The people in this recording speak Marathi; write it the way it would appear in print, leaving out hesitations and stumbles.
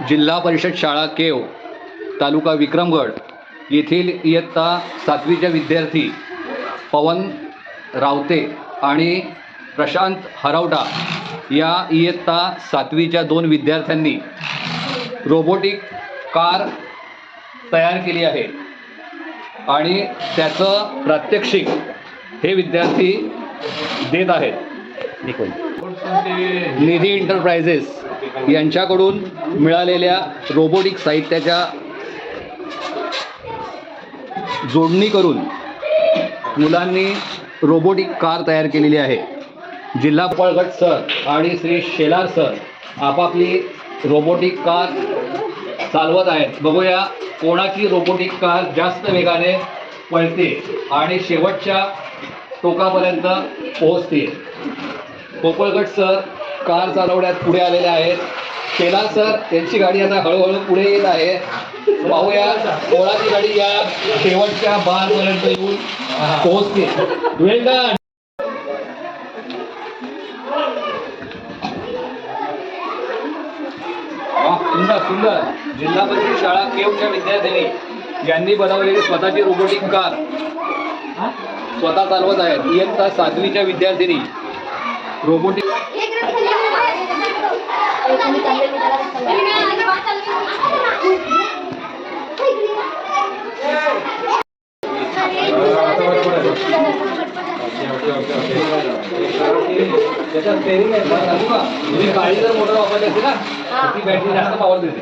जिल्हा परिषद शाळा केव, तालुका विक्रमगड येथील इयत्ता 7वीच्या विद्यार्थी पवन रावते आणि प्रशांत हरवटा या इयत्ता 7वीच्या 2 विद्यार्थ्यांनी रोबोटिक कार तयार केली आहे आणि त्याचं प्रात्यक्षिक हे विद्यार्थी देत आहेत. निधी एंटरप्राइजेस यांच्याकडून मिळालेल्या रोबोटिक साहित्याच्या जोडणी करून मुलांनी रोबोटिक कार तयार केलेली आहे. जिल्हा पळगट सर आणि श्री शेलार सर आपापली रोबोटिक कार चालवत आहेत. बघूया कोणाची रोबोटिक कार जास्त वेगाने पळते आणि शेवटच्या टोकापर्यंत पोहोचते. पोपळगट सर कार चालवण्यात पुढे आलेले आहेत. शेलार सर त्यांची गाडी आता हळूहळू पुढे येत आहे. पाहूया कोणाची गाडी या शेवटच्या बारपर्यंत येऊन पोहोचते. वेल डन. सुंदर सुंदर. जिल्हा परिषद शाळा केवच्या विद्यार्थ्यांनी यांनी बनवलेली स्वतःची रोबोटिक कार स्वतः चालवत आहेत. इयत्ता 7वीच्या विद्यार्थिनी रोबोटिक त्याच्या स्टेरिंग आहे का? तुम्ही गाडी जर मोटर वापरली असते ना ती बॅटरी जास्त पॉवर देते.